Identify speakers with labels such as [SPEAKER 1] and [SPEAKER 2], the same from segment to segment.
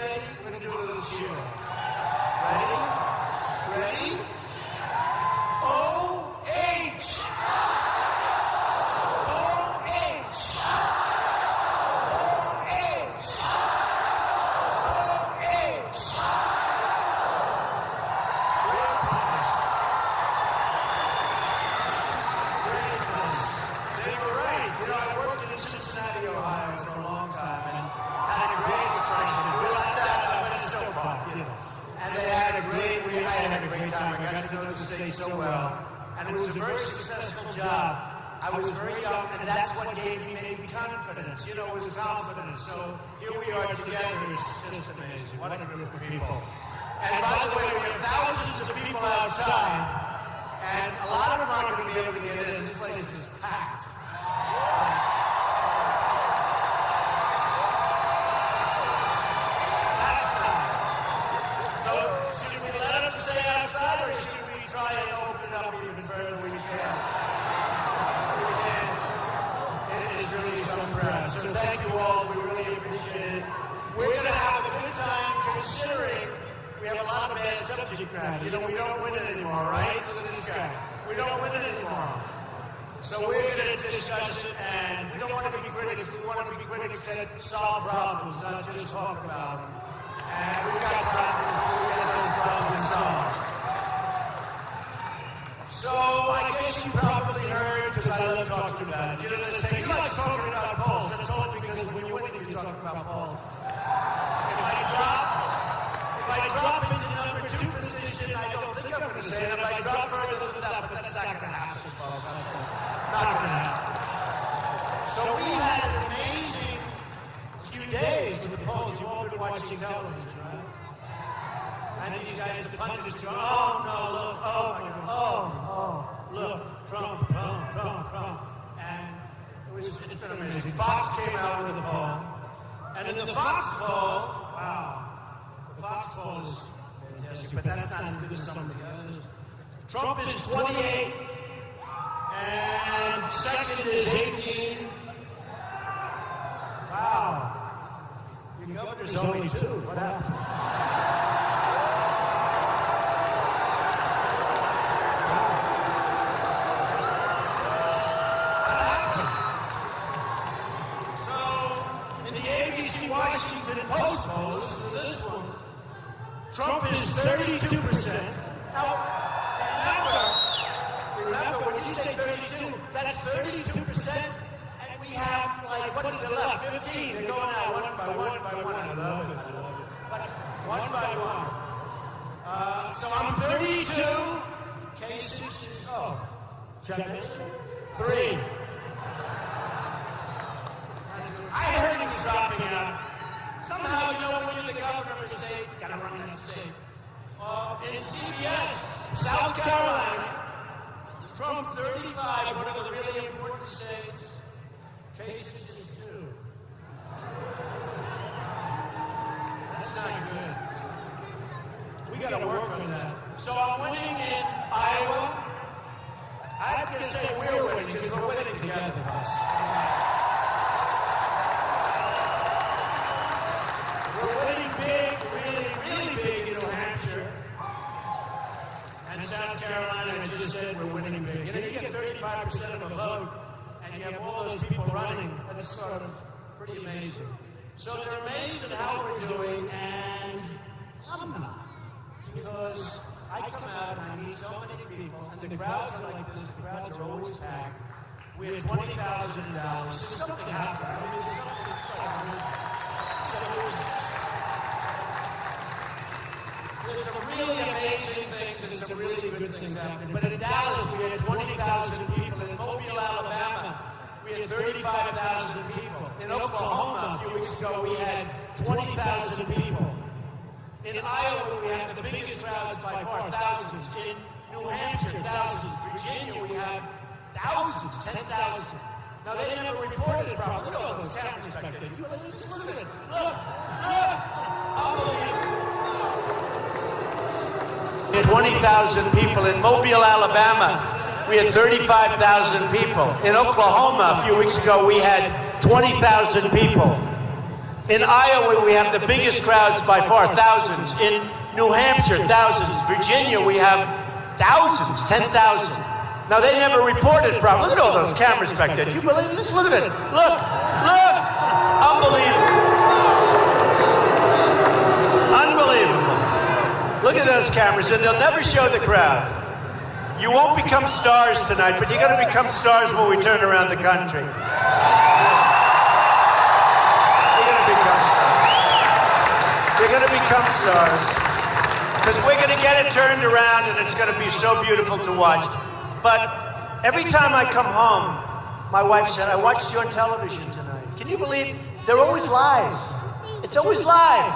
[SPEAKER 1] ready? We're going to do a little cheer. Ready? Ready? O-H! O-H! O-H! O-H! They were right. You know, I worked in Cincinnati, Ohio for a long time and had a great expression. We like that, but it's still pop, you know. And they had a great, I had a great time. I got to know the state so well. And it was a very successful job. I was very young, and that's what gave me maybe confidence. You know, it was confidence. So here we are together. It's just amazing. What a group of people. And by the way, we have thousands of people outside, and a lot of them aren't going to be able to get in. This place is packed. That's not. So should we let them stay outside, or should we try and open it up even further? We can. We can. It is really so proud. So thank you all. We really appreciate it. We're going to have a good time considering we have a lot of bad subject matter. You know, we don't win it anymore, right? Look at this guy. We don't win it anymore. So we're going to discuss it, and we don't want to be critics. We want to be critics that solve problems, not just talk about them. And we've got problems. We'll get those problems solved. So I guess you probably heard, because I love talking about it. You know, they say, you like talking about polls. That's only because when you're winning, you're talking about polls. If I drop into number 2 position, I don't think I'm going to say it. If I drop further than that, but that's not going to happen, folks. Not going to happen. So we had an amazing few days with the polls. You've all been watching television, right? And these guys, the pundits go, oh, no, look, look, Trump. And it's been amazing. Fox came out with a poll. And in the Fox poll, wow. Fox poll is fantastic, but that's not as good as some of the others. Trump is 28, and second is 18. Wow. Your governor's only 2. What happened? So, in the ABC Washington Post polls, this one, Trump is 32%. Now, remember, when you say 32, that's 32%, and we have, like, what is it left? 15. They're going out one by one. I love it. But one by one. So I'm 32. K6 is, check this. 3. I heard he was dropping out. Somehow, you know, when you're the governor of a state, you gotta run in the state. In CBS, South Carolina, Trump 35, one of the really important states. Kasich is 2. That's not good. We gotta work on that. So I'm winning in Iowa. I have to say we're winning because we're winning together, guys. South Carolina, I just said we're winning big. You know, you get 35% of the vote, and you have all those people running. That's sort of pretty amazing. So they're amazed at how we're doing, and I'm not. Because I come out and I meet so many people, and the crowds are like this. The crowds are always packed. We had $20,000. There's something happened. I mean, there's something there's some really amazing things and some really good things happening. But in Dallas, we had 20,000 people. In Mobile, Alabama, we had 35,000 people. In Oklahoma, a few weeks ago, we had 20,000 people. In Iowa, we have the biggest crowds by far, thousands. In New Hampshire, thousands. Virginia, we have thousands, 10,000. Now, they never reported it properly. Look at all those cameras back there. Look at it. Look. Unbelievable. 20,000 people. In Mobile, Alabama, we had 35,000 people. In Oklahoma, a few weeks ago, we had 20,000 people. In Iowa, we have the biggest crowds by far, thousands. In New Hampshire, thousands. Virginia, we have thousands, 10,000. Now, they never reported problems. Look at all those cameras back there. Do you believe this? Look at it. Look. Unbelievable. Unbelievable. Look at those cameras, and they'll never show the crowd. You won't become stars tonight, but you're going to become stars when we turn around the country. You're going to become stars. Because we're going to get it turned around, and it's going to be so beautiful to watch. But every time I come home, my wife said, I watched you on television tonight. Can you believe they're always live? It's always live.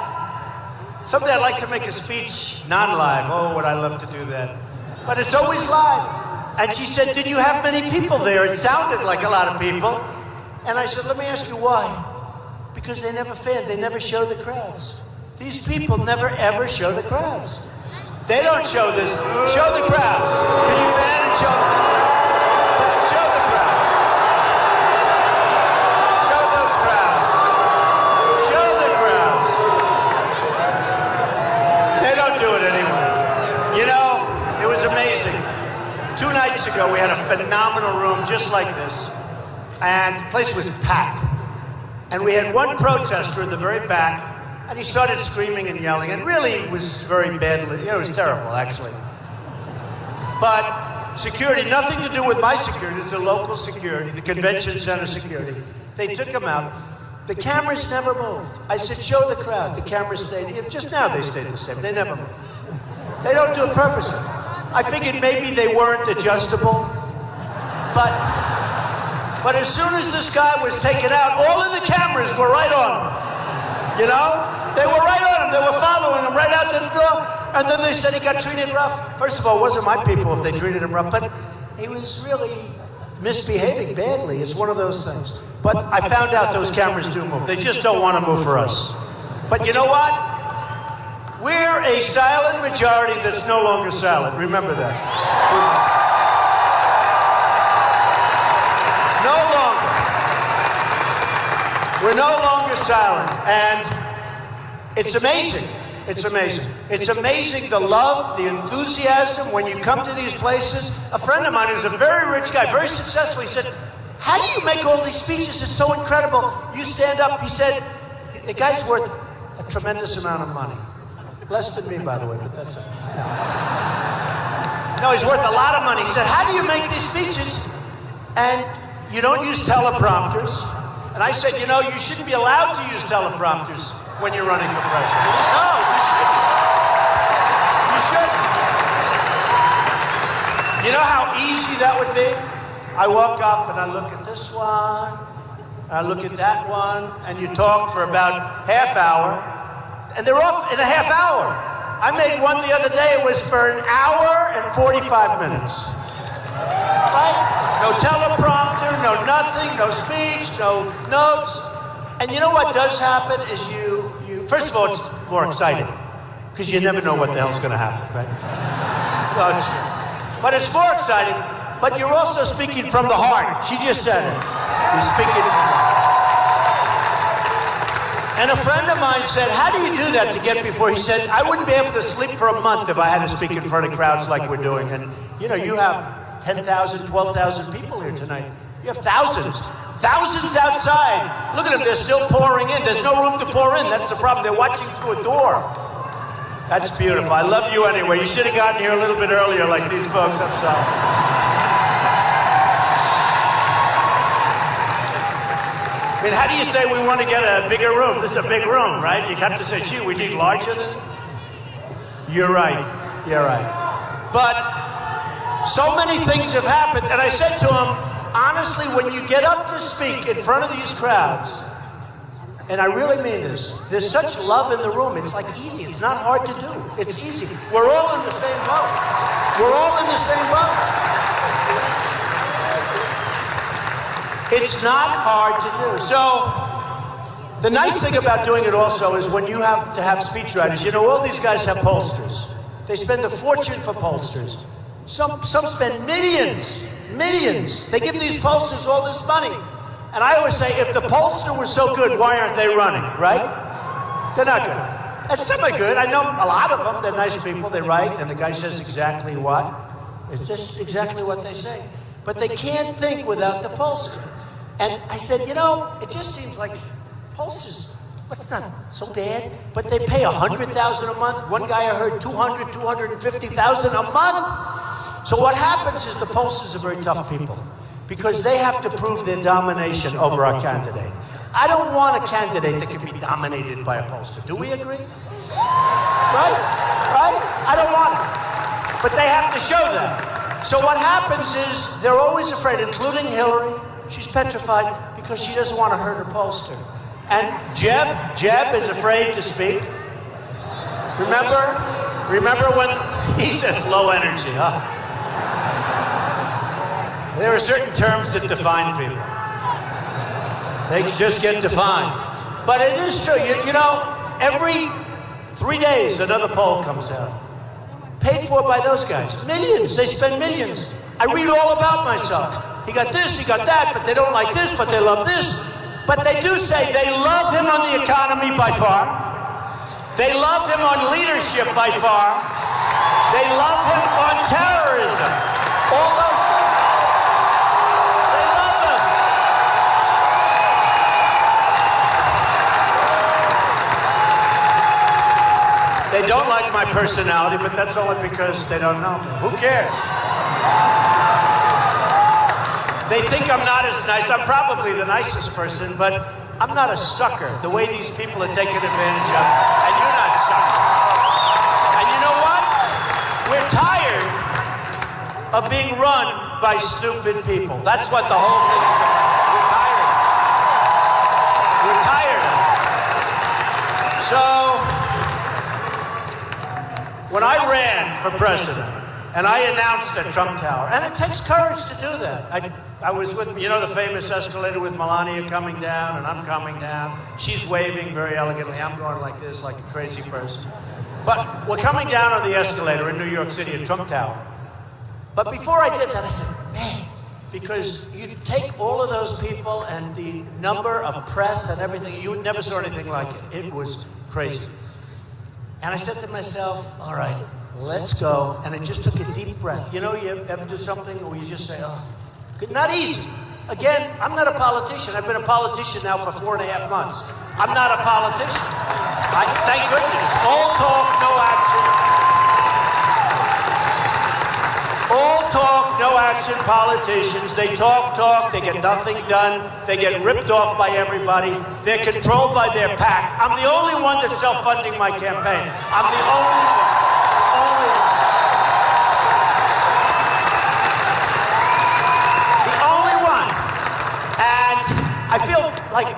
[SPEAKER 1] Someday I'd like to make a speech non-live. Oh, would I love to do that. But it's always live. And she said, did you have many people there? It sounded like a lot of people. And I said, let me ask you why. Because they never fan, they never show the crowds. These people never ever show the crowds. They don't show this. Show the crowds. Can you fan and show? Show the crowds. Show those crowds. Show the crowds. They don't do it anyway. You know, it was amazing. 2 nights ago, we had a phenomenal room just like this. And the place was packed. And we had one protester in the very back, and he started screaming and yelling, and really it was very badly, it was terrible, actually. But security, nothing to do with my security, it's the local security, the convention center security. They took him out. The cameras never moved. I said, show the crowd. The cameras stayed, just now they stayed the same, they never moved. They don't do it purposely. I figured maybe they weren't adjustable, but as soon as this guy was taken out, all of the cameras were right on him. You know? They were right on him. They were following him right out the door. And then they said he got treated rough. First of all, it wasn't my people if they treated him rough, but he was really misbehaving badly. It's one of those things. But I found out those cameras do move. They just don't want to move for us. But you know what? We're a silent majority that's no longer silent. Remember that. No longer. We're no longer silent. And it's amazing. It's amazing. It's amazing the love, the enthusiasm when you come to these places. A friend of mine who's a very rich guy, very successful, he said, how do you make all these speeches? It's so incredible. You stand up. He said, the guy's worth a tremendous amount of money. Less than me, by the way, but that's it. No, he's worth a lot of money. He said, how do you make these speeches? And you don't use teleprompters. And I said, you know, you shouldn't be allowed to use teleprompters when you're running for president. No, you shouldn't. You shouldn't. You know how easy that would be? I walk up and I look at this one, I look at that one, and you talk for about half hour, and they're off in a half hour. I made one the other day, it was for an hour and 45 minutes. Right? No teleprompter, no nothing, no speech, no notes. And you know what does happen is you first of all, it's more exciting because you never know what the hell's going to happen, right? But it's more exciting, but you're also speaking from the heart. She just said it. You're speaking from the heart. And a friend of mine said, how do you do that to get before? He said, I wouldn't be able to sleep for a month if I had to speak in front of crowds like we're doing. And, you know, you have 10,000, 12,000 people here tonight. You have thousands. Thousands outside. Look at them, they're still pouring in. There's no room to pour in. That's the problem. They're watching through a door. That's beautiful. I love you anyway. You should have gotten here a little bit earlier like these folks. I'm sorry. I mean, how do you say we want to get a bigger room? This is a big room, right? You have to say, gee, we need larger than... You're right. You're right. But so many things have happened. And I said to him, honestly, when you get up to speak in front of these crowds, and I really mean this, there's such love in the room. It's like easy. It's not hard to do. It's easy. We're all in the same boat. We're all in the same boat. It's not hard to do. So the nice thing about doing it also is when you have to have speechwriters, you know, all these guys have pollsters. They spend a fortune for pollsters. Some spend millions. They give these pollsters all this money. And I always say, if the pollsters were so good, why aren't they running, right? They're not good. And some are good. I know a lot of them. They're nice people. They write, and the guy says exactly what. It's just exactly what they say. But they can't think without the pollsters. And I said, you know, it just seems like pollsters, that's not so bad. But they pay $100,000 a month. One guy I heard $250,000 a month. So what happens is the pollsters are very tough people, because they have to prove their domination over our candidate. I don't want a candidate that can be dominated by a pollster. Do we agree? Right? Right? I don't want it. But they have to show that. So what happens is they're always afraid, including Hillary. She's petrified because she doesn't want to hurt her pollster. And Jeb is afraid to speak. Remember when he says low energy, huh? There are certain terms that define people. They just get defined. But it is true. You know, every 3 days another poll comes out. Paid for by those guys. Millions. They spend millions. I read all about myself. He got this, he got that, but they don't like this, but they love this. But they do say they love him on the economy by far. They love him on leadership by far. They love him on terrorism. All those things. They love him. They don't like my personality, but that's only because they don't know me. Who cares? They think I'm not as nice. I'm probably the nicest person, but I'm not a sucker the way these people are taking advantage of. And you're not a sucker. And you know what? We're tired of being run by stupid people. That's what the whole thing is about. We're tired of it. So, when I ran for president, and I announced at Trump Tower, and it takes courage to do that. I was with, you know, the famous escalator with Melania coming down, and I'm coming down. She's waving very elegantly. I'm going like this, like a crazy person. But we're coming down on the escalator in New York City at Trump Tower. But before I did that, I said, man, because you take all of those people and the number of press and everything, you never saw anything like it. It was crazy. And I said to myself, all right, let's go. And I just took a deep breath. You know, you ever do something where you just say, oh, not easy. Again, I'm not a politician. I've been a politician now for 4.5 months. I'm not a politician. Thank goodness. All talk, no action. All talk, no action politicians. They talk, they get nothing done. They get ripped off by everybody. They're controlled by their PAC. I'm the only one that's self-funding my campaign. I'm the only one. I feel like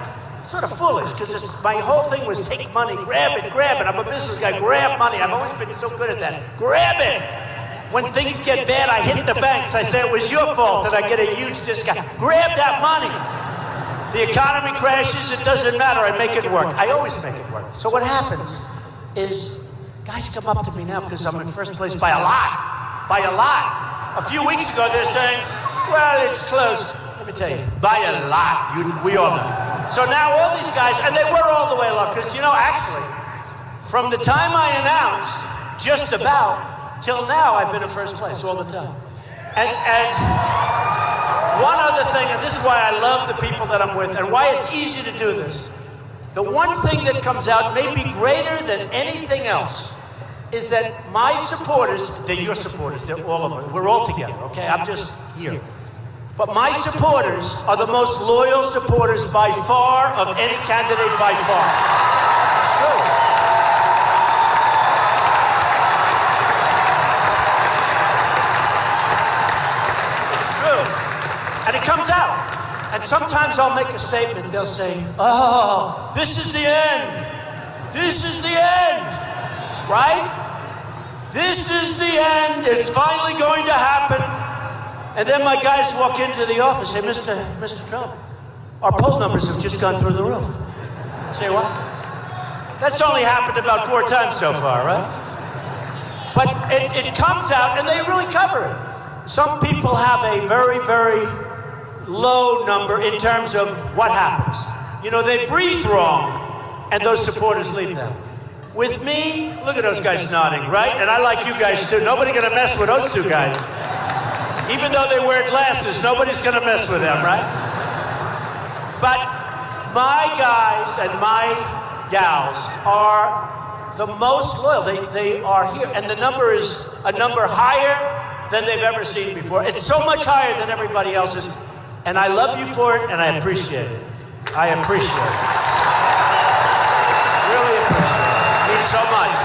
[SPEAKER 1] sort of foolish because my whole thing was take money, grab it. I'm a business guy, grab money. I've always been so good at that. Grab it. When things get bad, I hit the banks. I say it was your fault that I get a huge discount. Grab that money. The economy crashes, it doesn't matter. I make it work. I always make it work. So what happens is guys come up to me now because I'm in first place by a lot. By a lot. A few weeks ago, they're saying, well, it's close. Let me tell you, by a lot, we all know. So now all these guys, and they were all the way along, because, you know, actually, from the time I announced, just about, till now, I've been in first place all the time. And one other thing, and this is why I love the people that I'm with, and why it's easy to do this. The one thing that comes out, may be greater than anything else, is that my supporters, they're your supporters, they're all of them. We're all together, okay? I'm just here. But my supporters are the most loyal supporters by far of any candidate by far. It's true. It's true. And it comes out. And sometimes I'll make a statement. They'll say, oh, this is the end. This is the end. Right? This is the end. It's finally going to happen. And then my guys walk into the office and say, Mr. Trump, our poll numbers have just gone through the roof. I say, what? That's only happened about 4 times so far, right? But it comes out and they really cover it. Some people have a very, very low number in terms of what happens. You know, they breathe wrong, and those supporters leave them. With me, look at those guys nodding, right? And I like you guys too. Nobody gonna mess with those two guys. Even though they wear glasses, nobody's gonna mess with them, right? But my guys and my gals are the most loyal. They are here, and the number is a number higher than they've ever seen before. It's so much higher than everybody else's, and I love you for it, and I appreciate it. I appreciate it. Really appreciate it. It means so much.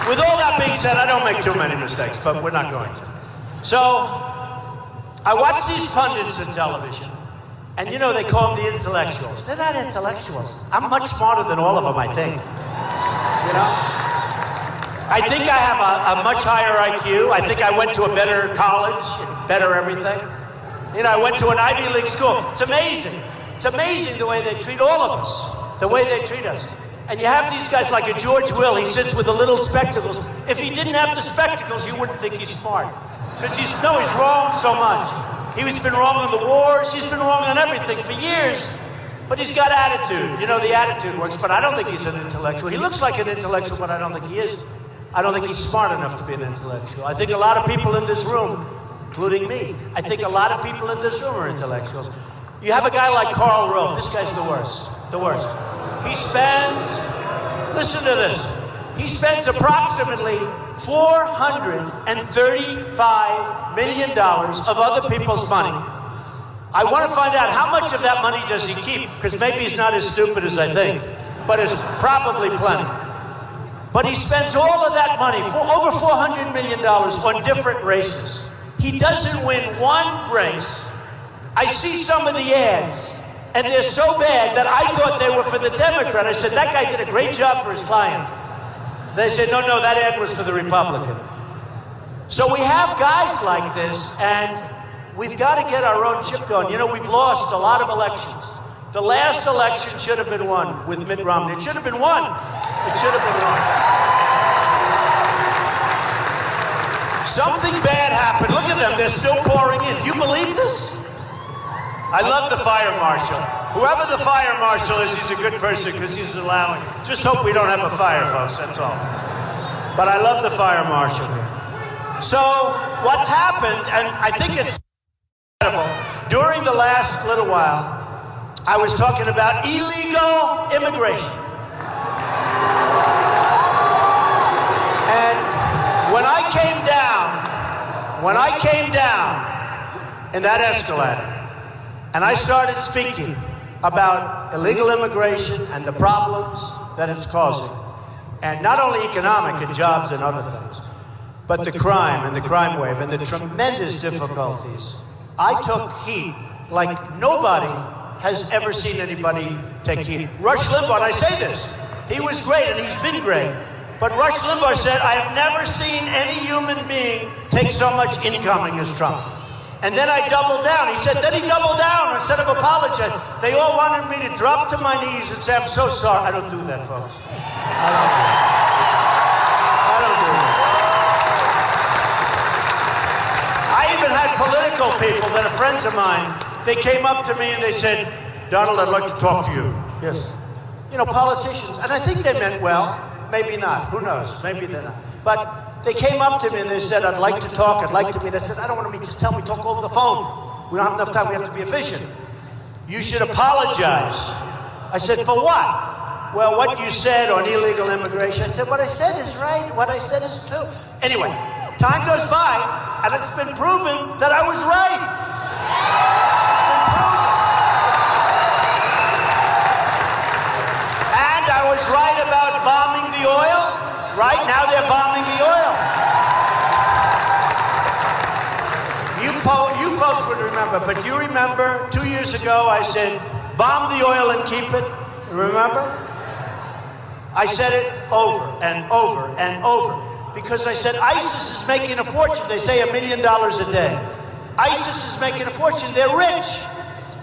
[SPEAKER 1] With all that being said, I don't make too many mistakes, but we're not going to. So, I watch these pundits on television, and you know, they call them the intellectuals. They're not intellectuals. I'm much smarter than all of them, I think. You know? I think I have a much higher IQ. I think I went to a better college, better everything. You know, I went to an Ivy League school. It's amazing. It's amazing the way they treat all of us, the way they treat us. And you have these guys like a George Will. He sits with the little spectacles. If he didn't have the spectacles, you wouldn't think he's smart. Because he's wrong so much. He's been wrong on the wars. He's been wrong on everything for years. But he's got attitude. You know, the attitude works. But I don't think he's an intellectual. He looks like an intellectual, but I don't think he is. I don't think he's smart enough to be an intellectual. I think a lot of people in this room, including me, I think a lot of people in this room are intellectuals. You have a guy like Karl Rove. This guy's the worst. The worst. He spends, listen to this, he spends approximately $435 million of other people's money. I want to find out how much of that money does he keep, because maybe he's not as stupid as I think, but it's probably plenty. But he spends all of that money, for over $400 million, on different races. He doesn't win one race. I see some of the ads, and they're so bad that I thought they were for the Democrat. I said, that guy did a great job for his client. They said, no, that ad was for the Republican. So we have guys like this, and we've got to get our own chip going. You know, we've lost a lot of elections. The last election should have been won with Mitt Romney. It should have been won. It should have been won. Something bad happened. Look at them. They're still pouring in. Do you believe this? I love the fire marshal. Whoever the fire marshal is, he's a good person because he's allowing. Just hope we don't have a fire, folks, that's all. But I love the fire marshal here. So, what's happened, and I think it's incredible, during the last little while, I was talking about illegal immigration. And when I came down in that escalator, and I started speaking about illegal immigration and the problems that it's causing, and not only economic and jobs and other things, but the crime and the crime wave and the tremendous difficulties. I took heat like nobody has ever seen anybody take heat. Rush Limbaugh, and I say this, he was great and he's been great, but Rush Limbaugh said, I have never seen any human being take so much incoming as Trump. And then I doubled down. He said, then he doubled down instead of apologize. They all wanted me to drop to my knees and say, I'm so sorry. I don't do that, folks. I don't do that. I even had political people that are friends of mine. They came up to me and they said, Donald, I'd like to talk to you. Yes. You know, politicians. And I think they meant well. Maybe not. Who knows? Maybe they're not. But they came up to me and they said, I'd like to talk, I'd like to meet. I said, I don't want to meet, just tell me, talk over the phone. We don't have enough time, we have to be efficient. You should apologize. I said, for what? Well, what you said on illegal immigration. I said, what I said is right, what I said is true. Anyway, time goes by, and it's been proven that I was right. It's been proven. And I was right about bombing the oil. Right now they're bombing the oil. You folks would remember, but you remember 2 years ago I said, bomb the oil and keep it. Remember? I said it over and over and over because I said ISIS is making a fortune. They say $1 million a day. ISIS is making a fortune. They're rich.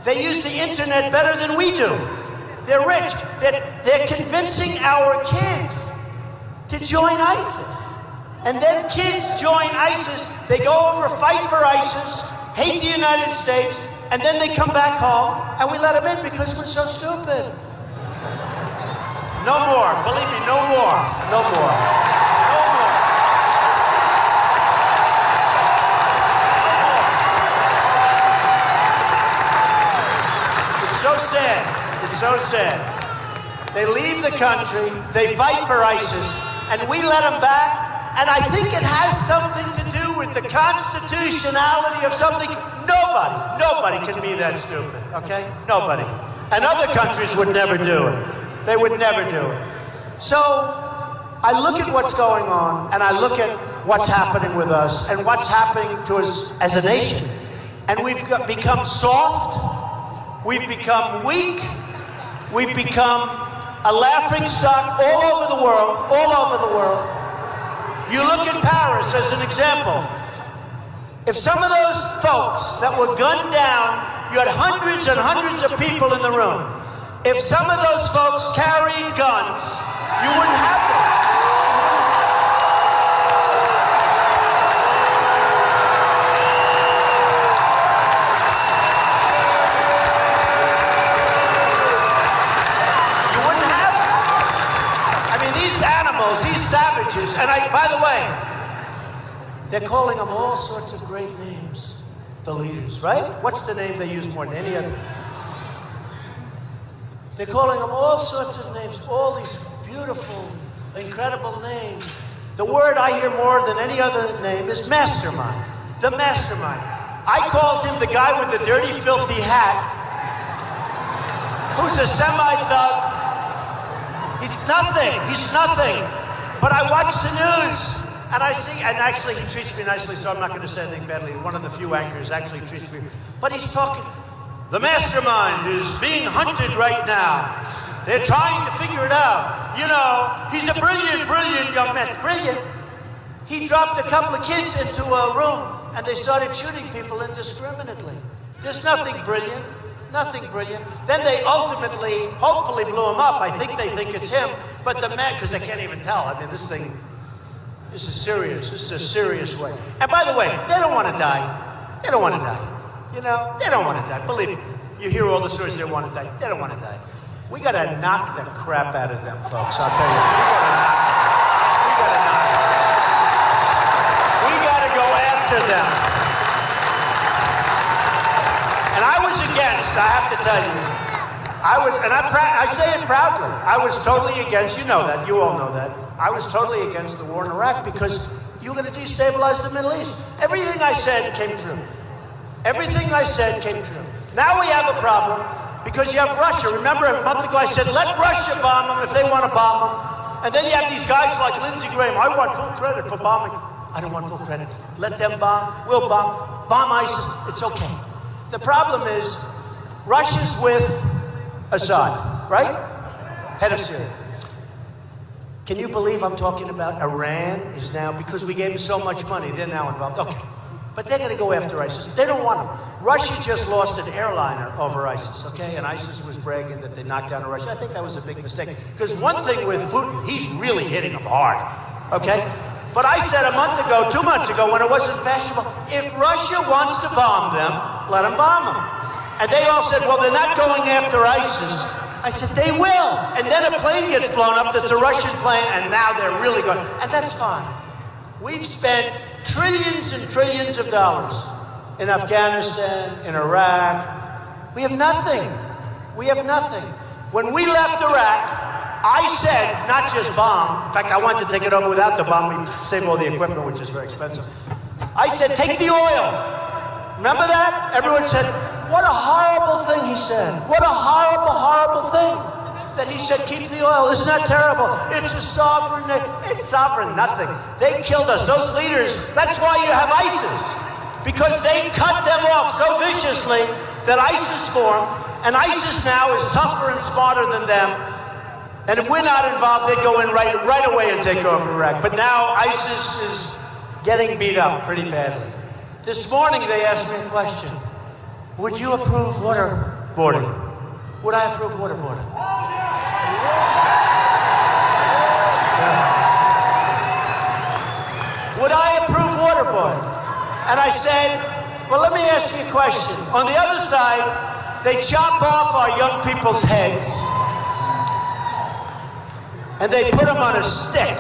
[SPEAKER 1] They use the internet better than we do. They're rich. They're convincing our kids to join ISIS. And then kids join ISIS. They go over, fight for ISIS, hate the United States, and then they come back home, and we let them in because we're so stupid. No more. Believe me, no more. No more. No more. It's so sad. It's so sad. They leave the country, they fight for ISIS, and we let them back. And I think it has something to do with the constitutionality of something. Nobody can be that stupid, okay? Nobody. And other countries would never do it. They would never do it. So I look at what's going on, and I look at what's happening with us and what's happening to us as a nation. And we've become soft. We've become weak. We've become a laughingstock all over the world, all over the world. You look at Paris as an example. If some of those folks that were gunned down, you had hundreds and hundreds of people in the room. If some of those folks carried guns, you wouldn't have them. You wouldn't have them. I mean, these animals, these savages, and by the way, they're calling them all sorts of great names, the leaders, right? What's the name they use more than any other? They're calling them all sorts of names, all these beautiful, incredible names. The word I hear more than any other name is mastermind, the mastermind. I called him the guy with the dirty, filthy hat, who's a semi-thug. He's nothing. But I watch the news. And I see, and actually he treats me nicely, so I'm not going to say anything badly. One of the few anchors actually treats me. But he's talking, the mastermind is being hunted right now. They're trying to figure it out. You know, he's a brilliant young man. Brilliant. He dropped a couple of kids into a room, and they started shooting people indiscriminately. There's nothing brilliant. Nothing brilliant. Then they ultimately, hopefully blew him up. I think they think it's him. But the man, because they can't even tell. I mean, this is serious. This is a serious way. And by the way, they don't want to die. They don't want to die. You know, they don't want to die. Believe me, you hear all the stories, they want to die. They don't want to die. We got to knock the crap out of them, folks. I'll tell you. We got to go after them. And I was against, I have to tell you. I say it proudly. I was totally against, you know that, you all know that. I was totally against the war in Iraq because you were going to destabilize the Middle East. Everything I said came true. Everything I said came true. Now we have a problem because you have Russia. Remember a month ago I said, let Russia bomb them if they want to bomb them. And then you have these guys like Lindsey Graham. I want full credit for bombing. I don't want full credit. Let them bomb. We'll bomb. Bomb ISIS. It's okay. The problem is Russia's with Assad, right? Head of Syria. Can you believe I'm talking about Iran is now, because we gave them so much money, they're now involved. Okay. But they're going to go after ISIS. They don't want them. Russia just lost an airliner over ISIS, okay? And ISIS was bragging that they knocked down Russia. I think that was a big mistake. Because one thing with Putin, he's really hitting them hard, okay? But I said a month ago, 2 months ago, when it wasn't fashionable, if Russia wants to bomb them, let them bomb them. And they all said, well, they're not going after ISIS. I said, they will. And then a plane gets blown up that's a Russian plane, and now they're really going. And that's fine. We've spent trillions and trillions of dollars in Afghanistan, in Iraq. We have nothing. We have nothing. When we left Iraq, I said, not just bomb. In fact, I wanted to take it over without the bomb. We save all the equipment, which is very expensive. I said, take the oil. Remember that? Everyone said, what a horrible thing he said. What a horrible, horrible thing that he said, keep the oil. Isn't that terrible? It's a sovereign, it's sovereign, nothing. They killed us, those leaders. That's why you have ISIS. Because they cut them off so viciously that ISIS formed, and ISIS now is tougher and smarter than them. And if we're not involved, they'd go in right away and take over Iraq. But now ISIS is getting beat up pretty badly. This morning they asked me a question. Would you approve waterboarding? Would I approve waterboarding? Yeah. would I approve waterboarding? And I said, well, let me ask you a question. On the other side, they chop off our young people's heads and they put them on a stick.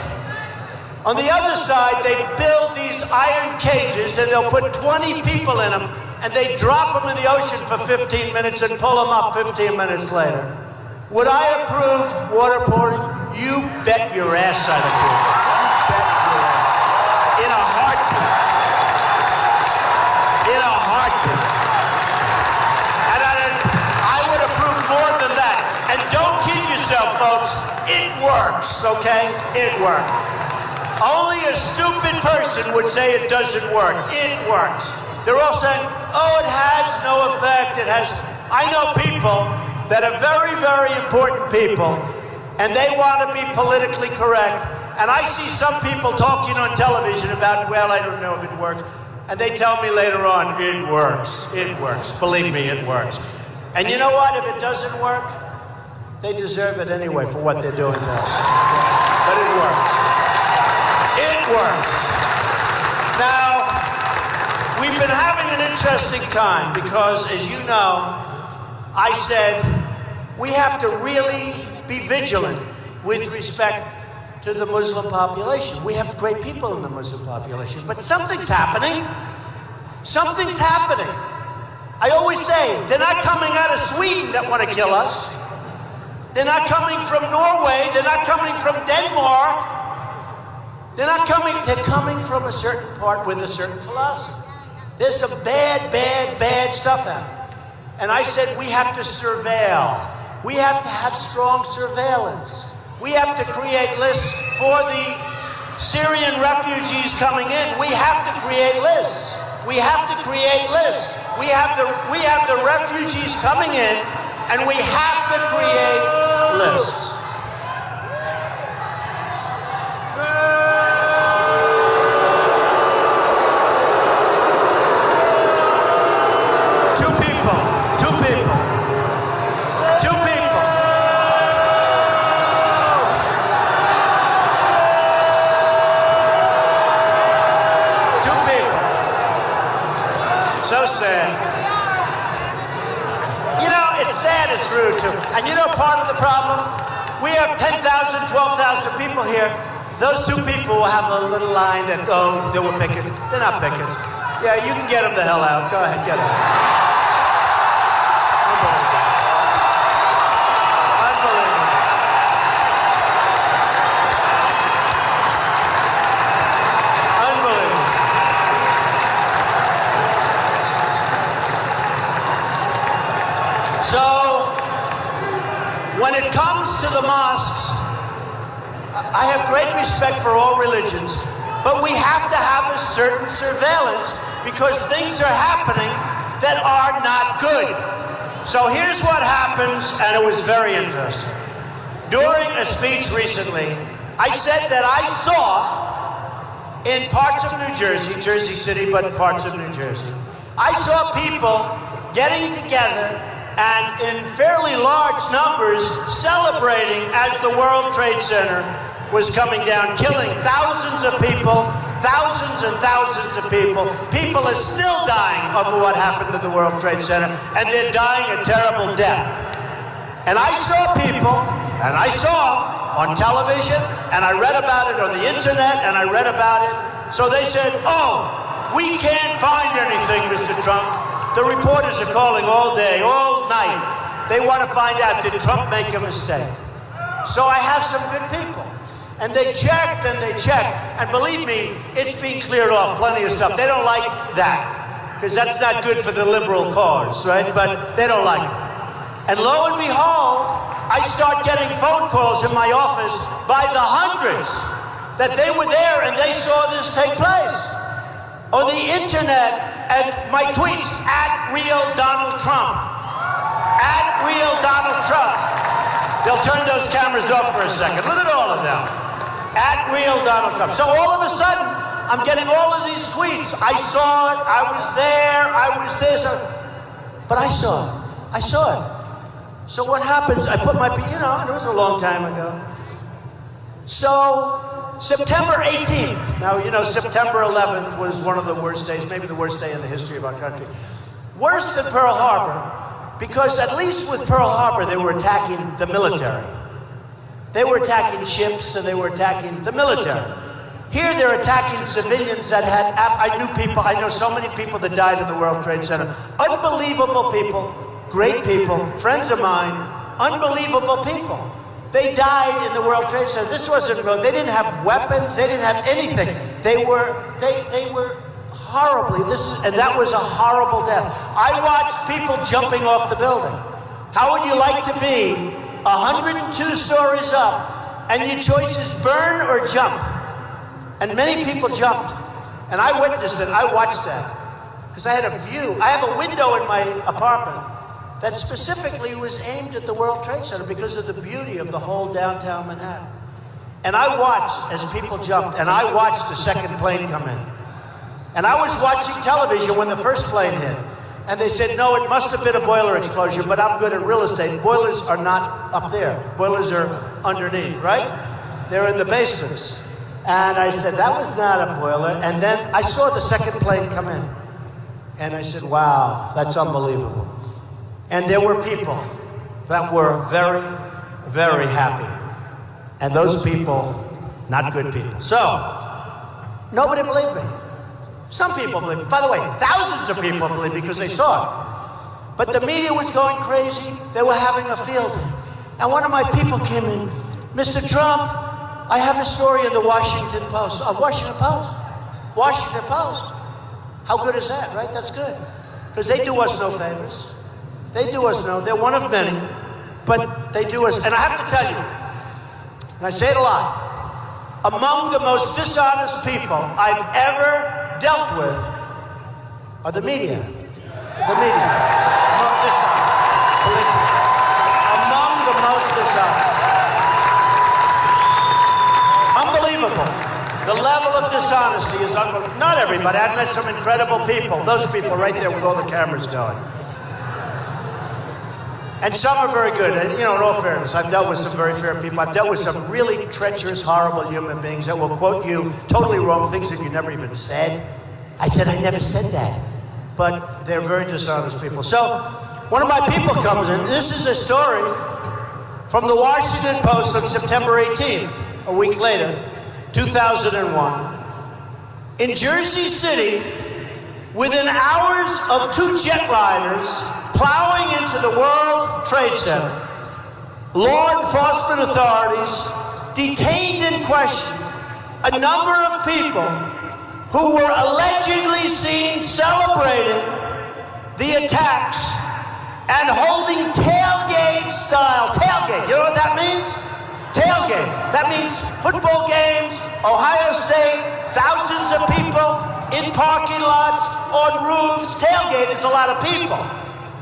[SPEAKER 1] On the other side, they build these iron cages and they'll put 20 people in them and they drop them in the ocean for 15 minutes and pull them up 15 minutes later. Would I approve waterboarding? You bet your ass I'd approve it. Bet your ass. In a heartbeat. In a heartbeat. And I would approve more than that. And don't kid yourself, folks. It works, okay? It works. Only a stupid person would say it doesn't work. It works. They're all saying, oh, it has no effect. It has. I know people that are very, very important people, and they want to be politically correct. And I see some people talking on television about, well, I don't know if it works. And they tell me later on, it works. It works. Believe me, it works. And you know what? If it doesn't work, they deserve it anyway for what they're doing to us. But it works. It works. Now, we've been having an interesting time because, as you know, I said we have to really be vigilant with respect to the Muslim population. We have great people in the Muslim population, but something's happening. Something's happening. I always say, they're not coming out of Sweden that want to kill us. They're not coming from Norway. They're not coming from Denmark. They're coming from a certain part with a certain philosophy. There's some bad stuff happening. And I said we have to surveil. We have to have strong surveillance. We have to create lists for the Syrian refugees coming in. We have to create lists. We have to create lists. We have the refugees coming in, and we have to create lists. So sad. You know, it's sad, it's rude too. And you know part of the problem? We have 10,000, 12,000 people here. Those two people will have a little line that, oh, they were pickets. They're not pickets. Yeah, you can get them the hell out. Go ahead, get them. So, when it comes to the mosques, I have great respect for all religions, but we have to have a certain surveillance because things are happening that are not good. So here's what happens, and it was very interesting. During a speech recently, I said that I saw in parts of New Jersey, Jersey City, but parts of New Jersey, I saw people getting together and in fairly large numbers celebrating as the World Trade Center was coming down, killing thousands of people, thousands and thousands of people. People are still dying over what happened to the World Trade Center, and they're dying a terrible death. And I saw people, and I saw on television, and I read about it on the internet, and I read about it. So they said, oh, we can't find anything, Mr. Trump. The reporters are calling all day, all night. They want to find out, did Trump make a mistake? So I have some good people. And they checked and they checked. And believe me, it's being cleared off, plenty of stuff. They don't like that, because that's not good for the liberal cause, right? But they don't like it. And lo and behold, I start getting phone calls in my office by the hundreds that they were there and they saw this take place. On the internet, and my tweets, @RealDonaldTrump. @RealDonaldTrump. They'll turn those cameras off for a second. Look at all of them. @RealDonaldTrump. So all of a sudden, I'm getting all of these tweets. I saw it, I was there, I was this. But I saw it. So what happens, I put my, and it was a long time ago. So September 18th. Now, you know, September 11th was one of the worst days, maybe the worst day in the history of our country. Worse than Pearl Harbor, because at least with Pearl Harbor, they were attacking the military. They were attacking ships and they were attacking the military. Here they're attacking civilians that had, I know so many people that died in the World Trade Center. Unbelievable people, great people, friends of mine, unbelievable people. They died in the World Trade Center. This wasn't real. They didn't have weapons. They didn't have anything. They were horribly, and that was a horrible death. I watched people jumping off the building. How would you like to be 102 stories up and your choice is burn or jump? And many people jumped. And I witnessed it. I watched that. Because I had a view. I have a window in my apartment that specifically was aimed at the World Trade Center because of the beauty of the whole downtown Manhattan. And I watched as people jumped, and I watched the second plane come in. And I was watching television when the first plane hit. And they said, no, it must have been a boiler explosion, but I'm good at real estate. Boilers are not up there. Boilers are underneath, right? They're in the basements. And I said, that was not a boiler. And then I saw the second plane come in. And I said, wow, that's unbelievable. And there were people that were very, very happy. And those people, not good people. So, nobody believed me. Some people believed me. By the way, thousands of people believed me because they saw it. But the media was going crazy. They were having a field day. And one of my people came in, Mr. Trump, I have a story in the Washington Post. Washington Post? Washington Post. How good is that, right? That's good. Because they do us no favors. They do us no, they're one of many, but they do us, and I have to tell you, and I say it a lot, among the most dishonest people I've ever dealt with are the media. The media. Among dishonest. Believe me. Among the most dishonest. Unbelievable. The level of dishonesty is unbelievable. Not everybody. I've met some incredible people. Those people right there with all the cameras going. And some are very good. And, you know, in all fairness, I've dealt with some very fair people. I've dealt with some really treacherous, horrible human beings that will quote you totally wrong things that you never even said. I said, I never said that. But they're very dishonest people. So one of my people comes in. This is a story from the Washington Post on September 18th, a week later, 2001. In Jersey City, within hours of two jetliners plowing into the World Trade Center, law enforcement authorities detained and questioned a number of people who were allegedly seen celebrating the attacks and holding tailgate style. Tailgate, you know what that means? Tailgate. That means football games, Ohio State, thousands of people in parking lots, on roofs. Tailgate is a lot of people.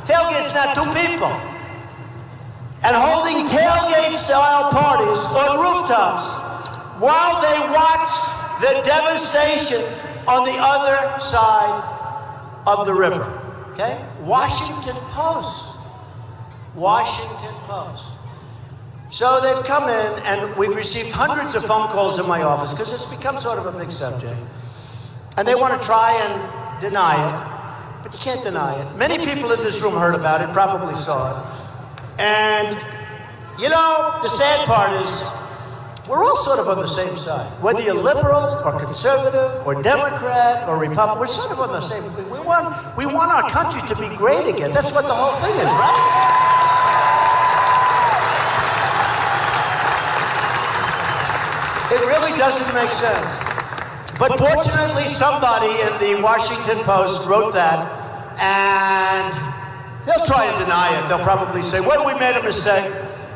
[SPEAKER 1] Tailgate's not two people. And holding tailgate-style parties on rooftops while they watched the devastation on the other side of the river. Okay? Washington Post. Washington Post. So they've come in, and we've received hundreds of phone calls in my office because it's become sort of a big subject. And they want to try and deny it. But you can't deny it. Many people in this room heard about it, probably saw it. And, you know, the sad part is, we're all sort of on the same side. Whether you're liberal or conservative or Democrat or Republican, we're sort of on the same. We want our country to be great again. That's what the whole thing is, right? It really doesn't make sense. But fortunately, somebody in the Washington Post wrote that, and they'll try and deny it. They'll probably say, well, we made a mistake,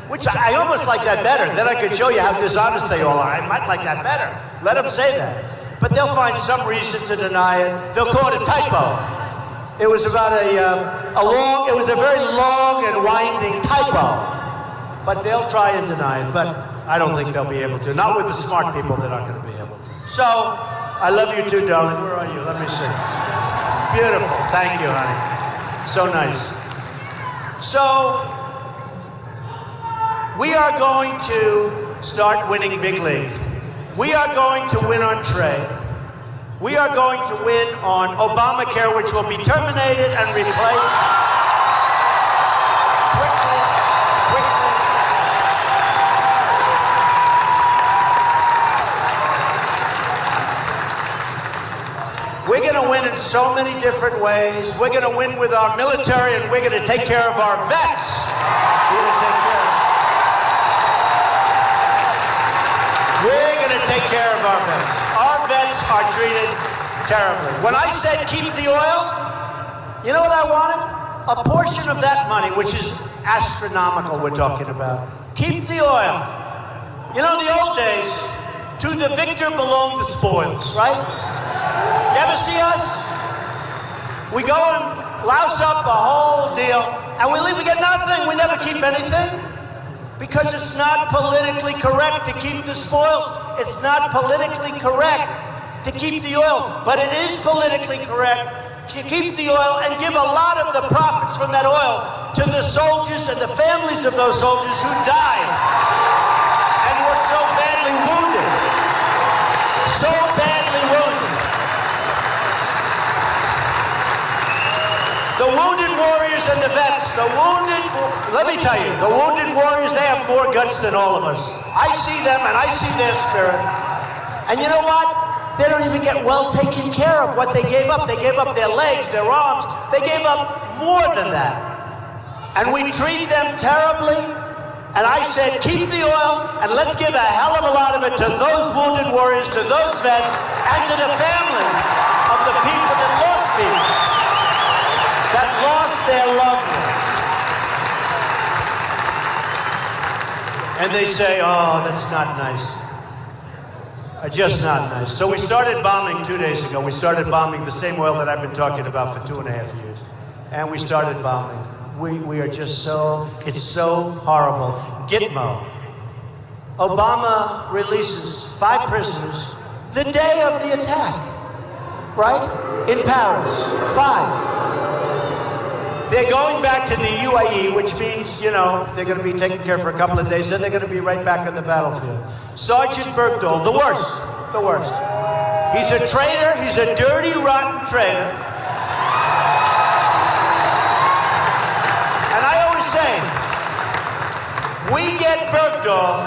[SPEAKER 1] which I almost like that better. Then I could show you how dishonest they all are. I might like that better. Let them say that. But they'll find some reason to deny it. They'll call it a typo. It was about it was a very long and winding typo. But they'll try and deny it. But I don't think they'll be able to. Not with the smart people, they're not going to be able to. So, I love you too, darling. Where are you? Let me see. Beautiful. Thank you, honey. So nice. So, we are going to start winning big league. We are going to win on trade. We are going to win on Obamacare, which will be terminated and replaced quickly. We're going to win in so many different ways. We're going to win with our military, and we're going to take care of our vets. We're going to take care of our vets. Our vets are treated terribly. When I said keep the oil, you know what I wanted? A portion of that money, which is astronomical we're talking about. Keep the oil. You know, the old days, to the victor belong the spoils, right? You ever see us? We go and louse up a whole deal, and we leave, we get nothing. We never keep anything. Because it's not politically correct to keep the spoils. It's not politically correct to keep the oil. But it is politically correct to keep the oil and give a lot of the profits from that oil to the soldiers and the families of those soldiers who died and were so badly wounded. So badly wounded. The wounded warriors and the vets, let me tell you, the wounded warriors, they have more guts than all of us. I see them and I see their spirit. And you know what? They don't even get well taken care of what they gave up. They gave up their legs, their arms. They gave up more than that. And we treat them terribly. And I said, keep the oil and let's give a hell of a lot of it to those wounded warriors, to those vets, and to the families of the people that lost people. That lost their loved ones. And they say, oh, that's not nice. Just not nice. So we started bombing 2 days ago. We started bombing the same oil that I've been talking about for 2.5 years. And we started bombing. We are just it's so horrible. Gitmo. Obama releases 5 prisoners the day of the attack. Right? In Paris. 5. They're going back to the UAE, which means, you know, they're going to be taken care of for a couple of days, then they're going to be right back on the battlefield. Sergeant Bergdahl, the worst. He's a traitor. He's a dirty, rotten traitor. And I always say, we get Bergdahl,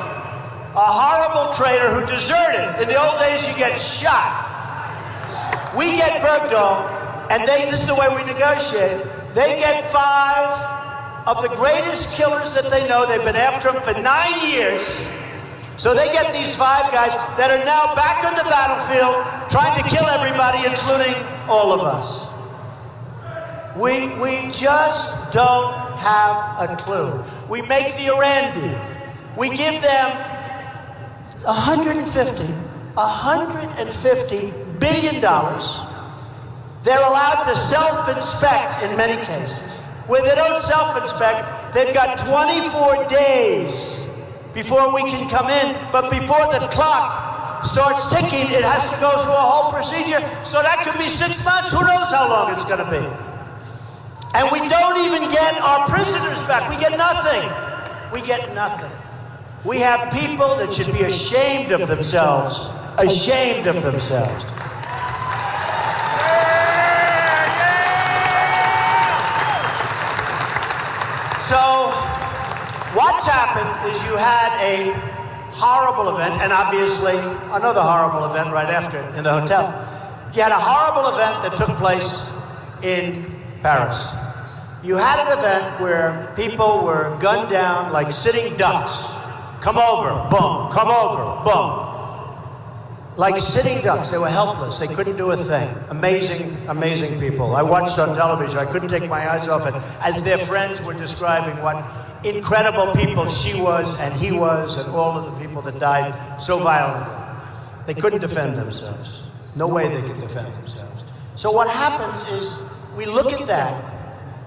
[SPEAKER 1] a horrible traitor who deserted. In the old days, you get shot. We get Bergdahl, and this is the way we negotiate. They get 5 of the greatest killers that they know. They've been after them for 9 years. So they get these 5 guys that are now back on the battlefield trying to kill everybody, including all of us. We just don't have a clue. We make the Iran deal. We give them $150 billion. They're allowed to self-inspect in many cases. Where they don't self-inspect, they've got 24 days before we can come in. But before the clock starts ticking, it has to go through a whole procedure. So that could be 6 months. Who knows how long it's going to be? And we don't even get our prisoners back. We get nothing. We get nothing. We have people that should be ashamed of themselves. Ashamed of themselves. So, what's happened is you had a horrible event, and obviously another horrible event right after it in the hotel. You had a horrible event that took place in Paris. You had an event where people were gunned down like sitting ducks. Come over, boom, come over, boom. Like sitting ducks, they were helpless. They couldn't do a thing. Amazing, amazing people. I watched on television. I couldn't take my eyes off it as their friends were describing what incredible people she was and he was and all of the people that died so violently. They couldn't defend themselves. No way they could defend themselves. So what happens is we look at that,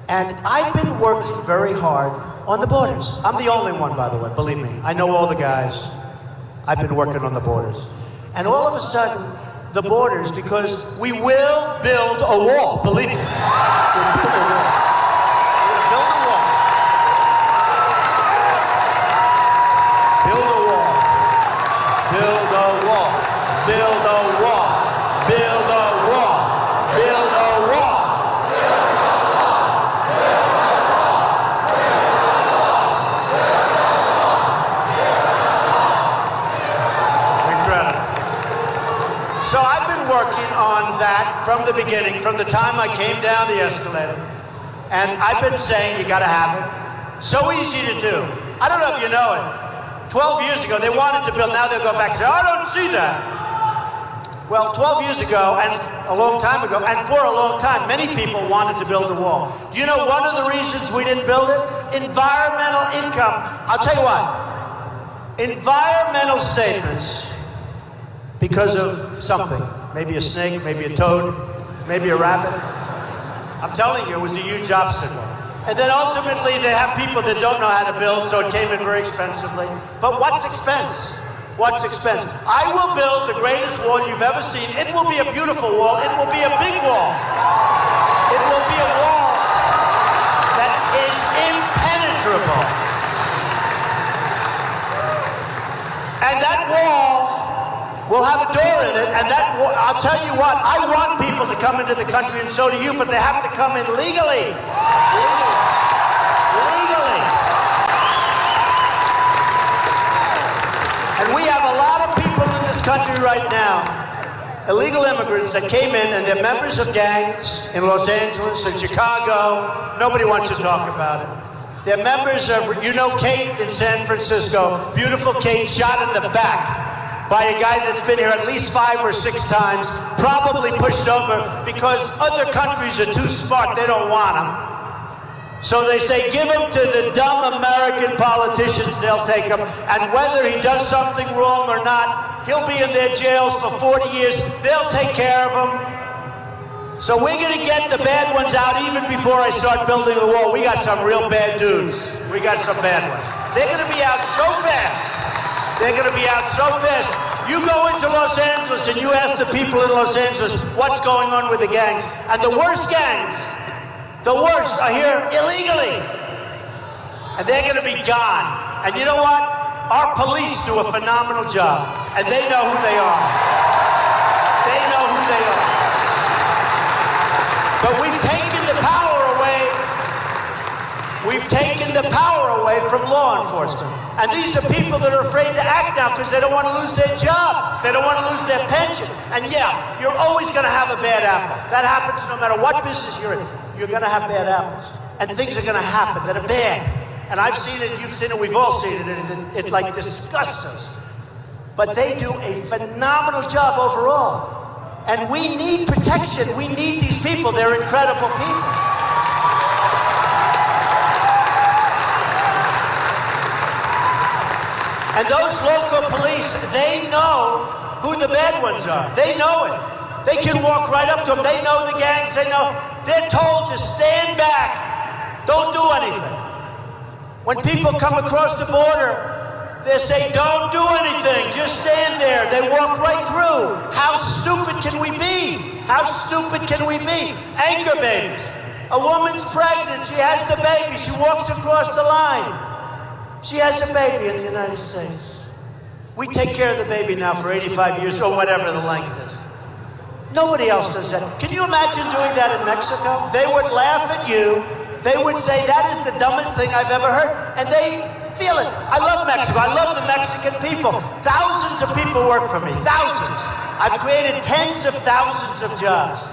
[SPEAKER 1] and I've been working very hard on the borders. I'm the only one, by the way, believe me. I know all the guys. I've been working on the borders. And all of a sudden, the borders, because we will build a wall, believe me. We'll build a wall. We'll build a wall. Build a wall. Build a wall. from the beginning, from the time I came down the escalator, and I've been saying you got to have it. So easy to do. I don't know if you know it. 12 years ago, they wanted to build. Now they'll go back and say, I don't see that. Well, 12 years ago, and a long time ago, and for a long time, many people wanted to build a wall. Do you know one of the reasons we didn't build it? Environmental income. I'll tell you what. Environmental statements, because of something, maybe a snake, maybe a toad, maybe a rabbit. I'm telling you, it was a huge obstacle. And then ultimately, they have people that don't know how to build, so it came in very expensively. But what's expense? What's expense? I will build the greatest wall you've ever seen. It will be a beautiful wall. It will be a big wall. It will be a wall that is impenetrable. And that wall will have a door in it, and that wall, I'll tell you what, I want people to come into the country, and so do you, but they have to come in legally. Legally. And we have a lot of people in this country right now, illegal immigrants that came in and they're members of gangs in Los Angeles and Chicago. Nobody wants to talk about it. They're members of, you know, Kate in San Francisco. Beautiful Kate shot in the back by a guy that's been here at least 5 or 6 times, probably pushed over because other countries are too smart. They don't want him. So they say, give him to the dumb American politicians, they'll take him. And whether he does something wrong or not, he'll be in their jails for 40 years. They'll take care of him. So we're going to get the bad ones out even before I start building the wall. We got some real bad dudes. We got some bad ones. They're going to be out so fast. They're going to be out so fast. You go into Los Angeles and you ask the people in Los Angeles what's going on with the gangs. And the worst gangs, the worst are here illegally. And they're going to be gone. And you know what? Our police do a phenomenal job. And they know who they are. They know who they are. But we've taken the power away. We've taken the power away from law enforcement. And these are people that are afraid to act now because they don't want to lose their job. They don't want to lose their pension. And yeah, you're always going to have a bad apple. That happens no matter what business you're in. You're going to have bad apples. And things are going to happen that are bad. And I've seen it, you've seen it, we've all seen it. It like disgusts us. But they do a phenomenal job overall. And we need protection. We need these people. They're incredible people. And those local police, they know who the bad ones are. They know it. They can walk right up to them. They know the gangs. They know. They're told to stand back. Don't do anything. When people come across the border, they say, don't do anything. Just stand there. They walk right through. How stupid can we be? How stupid can we be? Anchor babies. A woman's pregnant. She has the baby. She walks across the line. She has a baby in the United States. We take care of the baby now for 85 years or whatever the length is. Nobody else does that. Can you imagine doing that in Mexico? They would laugh at you. They would say, that is the dumbest thing I've ever heard. And they feel it. I love Mexico. I love the Mexican people. Thousands of people work for me. Thousands. I've created tens of thousands of jobs.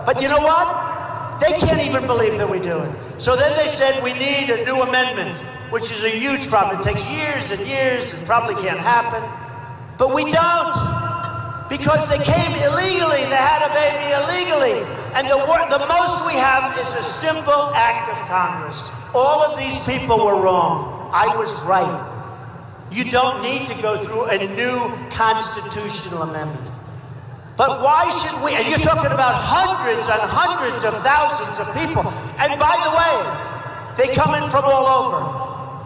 [SPEAKER 1] But you know what? They can't even believe that we do it. So then they said, we need a new amendment, which is a huge problem. It takes years and years and probably can't happen. But we don't. Because they came illegally. They had a baby illegally. And the most we have is a simple act of Congress. All of these people were wrong. I was right. You don't need to go through a new constitutional amendment. But why should we? And you're talking about hundreds and hundreds of thousands of people. And by the way, they come in from all over.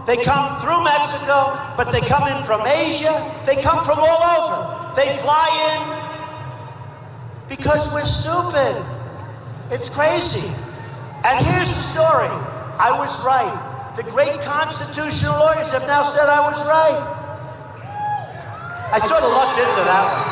[SPEAKER 1] They come through Mexico, but they come in from Asia. They come from all over. They fly in because we're stupid. It's crazy. And here's the story. I was right. The great constitutional lawyers have now said I was right. I sort of lucked into that one.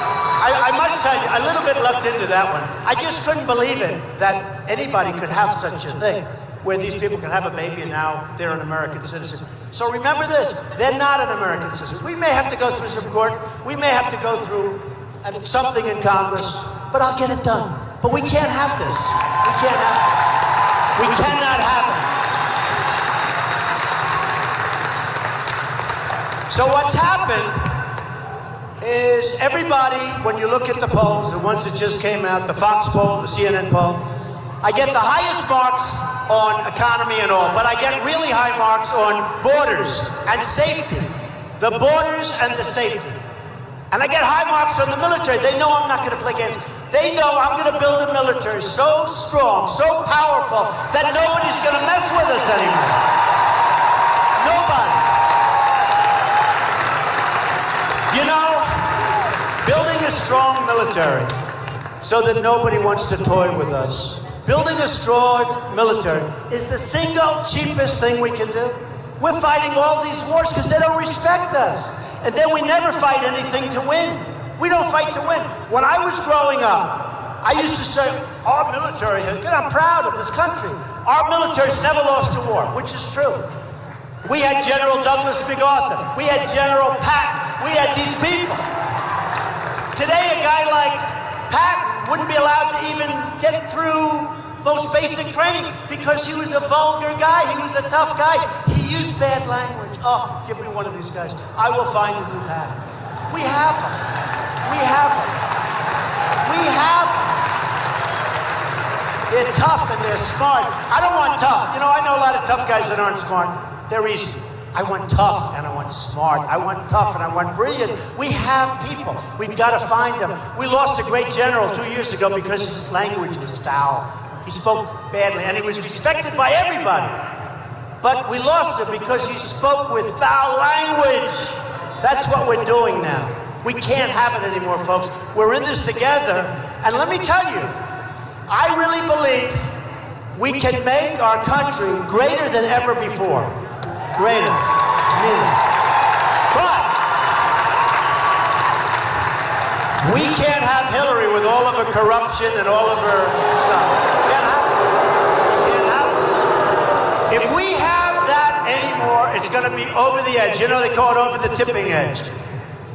[SPEAKER 1] I must tell you, a little bit lucked into that one. I just couldn't believe it that anybody could have such a thing, where these people can have a baby and now they're an American citizen. So remember this, they're not an American citizen. We may have to go through some court, we may have to go through something in Congress, but I'll get it done. But we can't have this. We can't have this. We cannot have it. So what's happened is everybody, when you look at the polls, the ones that just came out, the Fox poll, the CNN poll, I get the highest marks on economy and all, but I get really high marks on borders and safety. The borders and the safety. And I get high marks on the military. They know I'm not going to play games. They know I'm going to build a military so strong, so powerful, that nobody's going to mess with us anymore. Nobody. You know, building a strong military so that nobody wants to toy with us, building a strong military is the single cheapest thing we can do. We're fighting all these wars because they don't respect us. And then we never fight anything to win. We don't fight to win. When I was growing up, I used to say, our military, I'm proud of this country. Our military's never lost a war, which is true. We had General Douglas MacArthur. We had General Patton. We had these people. Today, a guy like Patton wouldn't be allowed to even get through most basic training because he was a vulgar guy. He was a tough guy. He used bad language. Oh, give me one of these guys. I will find a new Patton. We have them. We have them. We have them. They're tough and they're smart. I don't want tough. You know, I know a lot of tough guys that aren't smart. They're easy. I want tough and I want smart. I want tough and I want brilliant. We have people. We've got to find them. We lost a great general 2 years ago because his language was foul. He spoke badly and he was respected by everybody. But we lost him because he spoke with foul language. That's what we're doing now. We can't have it anymore, folks. We're in this together. And let me tell you, I really believe we can make our country greater than ever before. Greater. But we can't have Hillary with all of her corruption and all of her stuff. We can't have it. We can't have it. If we have that anymore, it's going to be over the edge. You know, they call it over the tipping edge.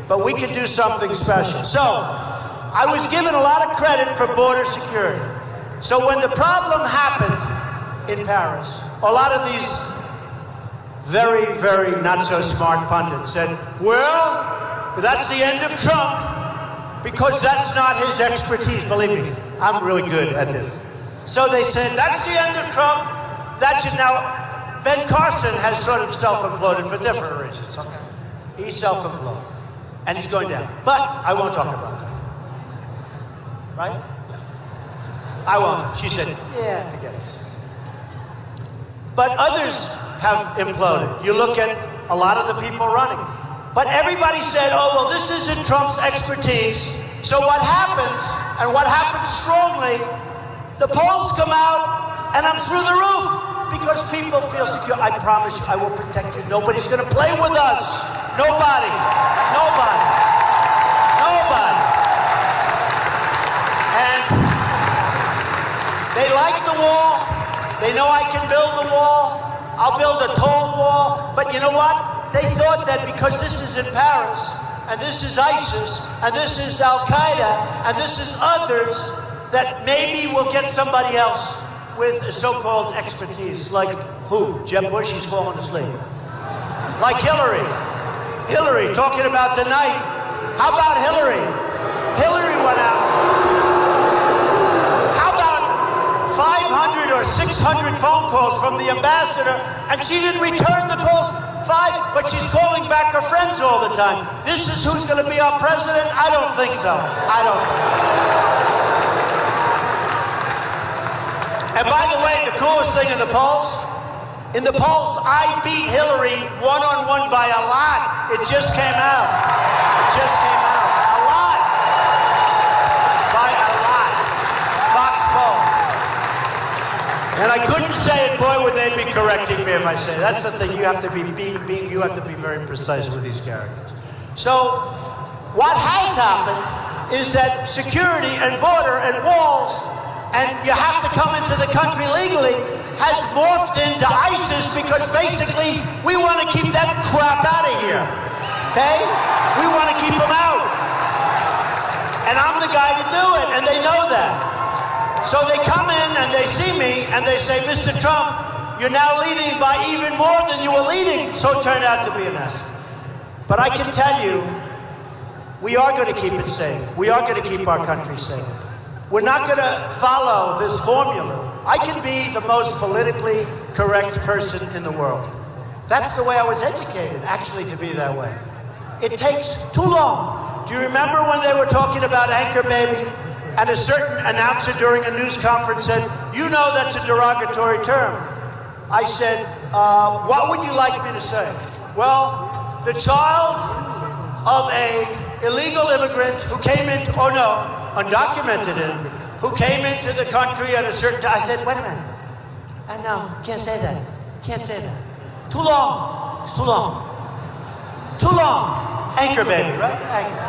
[SPEAKER 1] But we can do something special. So, I was given a lot of credit for border security. So when the problem happened in Paris, a lot of these very, very not so smart pundits said, well, that's the end of Trump because that's not his expertise. Believe me, I'm really good at this. So they said, that's the end of Trump. That should now, Ben Carson has sort of self-imploded for different reasons, okay? He's self-imploded and he's going down. But I won't talk about that. Right? I won't. She said, yeah, forget it. But others have imploded. You look at a lot of the people running. But everybody said, oh, well, this isn't Trump's expertise. So what happens, and what happens strongly, the polls come out, and I'm through the roof because people feel secure. I promise you, I will protect you. Nobody's going to play with us. Nobody. Nobody. Nobody. And they like the wall. They know I can build the wall. I'll build a tall wall. But you know what? They thought that because this is in Paris, and this is ISIS, and this is Al-Qaeda, and this is others, that maybe we'll get somebody else with a so-called expertise. Like who? Jeb Bush, he's fallen asleep. Like Hillary. Hillary, talking about the night. How about Hillary? Hillary went out. 500 or 600 phone calls from the ambassador, and she didn't return the calls. 5, but she's calling back her friends all the time. This is who's going to be our president? I don't think so. I don't think so. And by the way, the coolest thing in the polls, I beat Hillary one-on-one by a lot. It just came out. It just came out. A lot. By a lot. Fox poll. And I couldn't say it, boy, would they be correcting me if I say it. That's the thing, you have to be you have to be very precise with these characters. So, what has happened is that security and border and walls, and you have to come into the country legally, has morphed into ISIS because basically we want to keep that crap out of here, okay? We want to keep them out. And I'm the guy to do it, and they know that. So they come in and they see me and they say, Mr. Trump, you're now leading by even more than you were leading. So it turned out to be a mess. But I can tell you, we are going to keep it safe. We are going to keep our country safe. We're not going to follow this formula. I can be the most politically correct person in the world. That's the way I was educated, actually, to be that way. It takes too long. Do you remember when they were talking about Anchor Baby? And a certain announcer during a news conference said, you know that's a derogatory term. I said, what would you like me to say? Well, the child of a illegal immigrant who came into, undocumented immigrant, who came into the country at a certain time. I said, wait a minute. No, can't say that. Can't say that. Too long. It's too long. Too long. Anchor Baby, right? Anchor.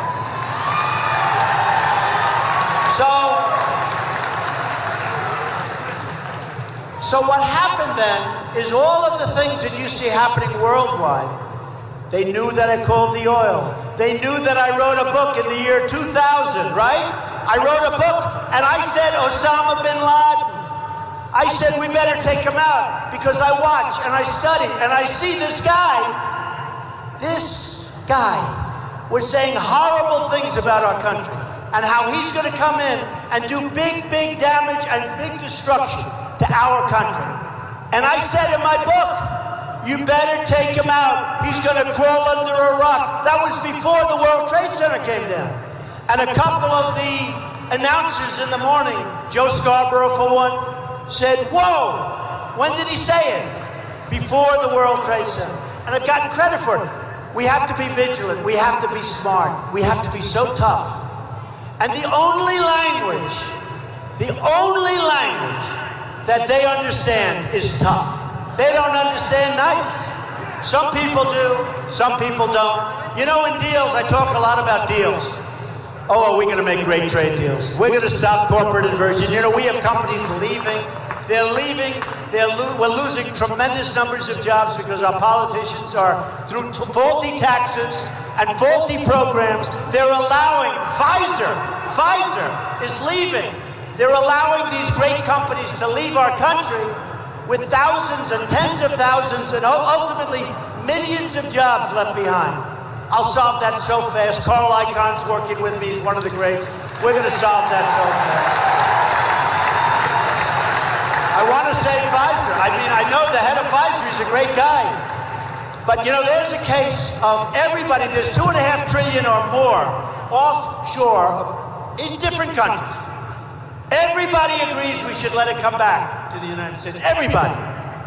[SPEAKER 1] So what happened then is all of the things that you see happening worldwide. They knew that I called the oil. They knew that I wrote a book in the year 2000, right? I wrote a book and I said Osama bin Laden. I said we better take him out because I watch and I study and I see this guy was saying horrible things about our country and how he's going to come in and do big, big damage and big destruction to our country. And I said in my book, you better take him out. He's going to crawl under a rock. That was before the World Trade Center came down. And a couple of the announcers in the morning, Joe Scarborough for one, said, whoa, when did he say it? Before the World Trade Center. And I've gotten credit for it. We have to be vigilant. We have to be smart. We have to be so tough. And the only language that they understand is tough. They don't understand nice. Some people do, some people don't. You know, in deals, I talk a lot about deals. Oh, are we going to make great trade deals? We're going to stop corporate inversion. You know, we have companies leaving. They're leaving. We're losing tremendous numbers of jobs because our politicians are, through faulty taxes and faulty programs, they're allowing, Pfizer is leaving. They're allowing these great companies to leave our country with thousands and tens of thousands and ultimately millions of jobs left behind. I'll solve that so fast. Carl Icahn's working with me. He's one of the greats. We're going to solve that so fast. I want to say Pfizer. I mean, I know the head of Pfizer is a great guy. But, you know, there's a case of everybody. There's $2.5 trillion or more offshore in different countries. Everybody agrees we should let it come back to the United States. Everybody.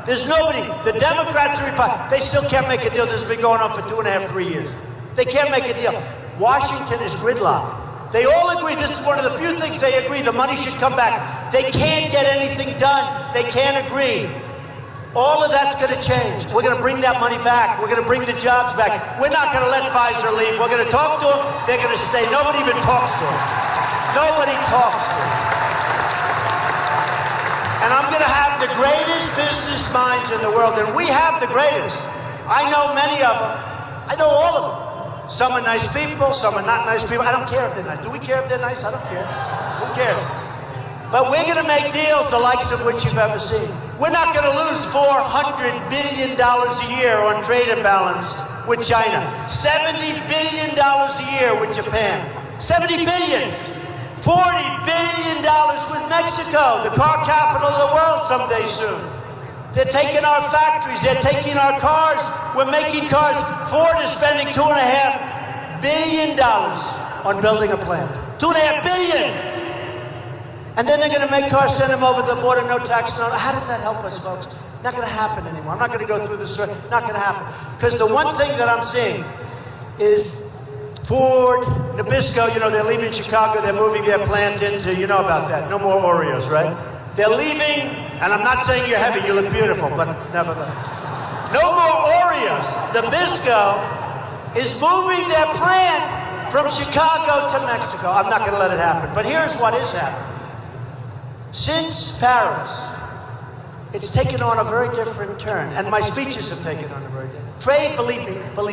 [SPEAKER 1] There's nobody. The Democrats and Republicans, they still can't make a deal. This has been going on for 2.5, 3 years. They can't make a deal. Washington is gridlocked. They all agree. This is one of the few things they agree. The money should come back. They can't get anything done. They can't agree. All of that's going to change. We're going to bring that money back. We're going to bring the jobs back. We're not going to let Pfizer leave. We're going to talk to them. They're going to stay. Nobody even talks to them. Nobody talks to them. And I'm going to have the greatest business minds in the world. And we have the greatest. I know many of them. I know all of them. Some are nice people, some are not nice people. I don't care if they're nice. Do we care if they're nice? I don't care. Who cares? But we're going to make deals the likes of which you've ever seen. We're not going to lose $400 billion a year on trade imbalance with China. $70 billion a year with Japan. $70 billion. $40 billion with Mexico, the car capital of the world someday soon. They're taking our factories, they're taking our cars, we're making cars. Ford is spending $2.5 billion on building a plant. $2.5 billion! And then they're gonna make cars, send them over the border, no tax, no. How does that help us, folks? Not gonna happen anymore. I'm not gonna go through this story, not gonna happen. Because the one thing that I'm seeing is Ford, Nabisco, you know, they're leaving Chicago, they're moving their plant into, you know about that, no more Oreos, right? They're leaving, and I'm not saying you're heavy, you look beautiful, but nevertheless. No more Oreos. Nabisco is moving their plant from Chicago to Mexico. I'm not gonna let it happen, but here's what is happening. Since Paris, it's taken on a very different turn, and my speeches have taken on a very different trade. Believe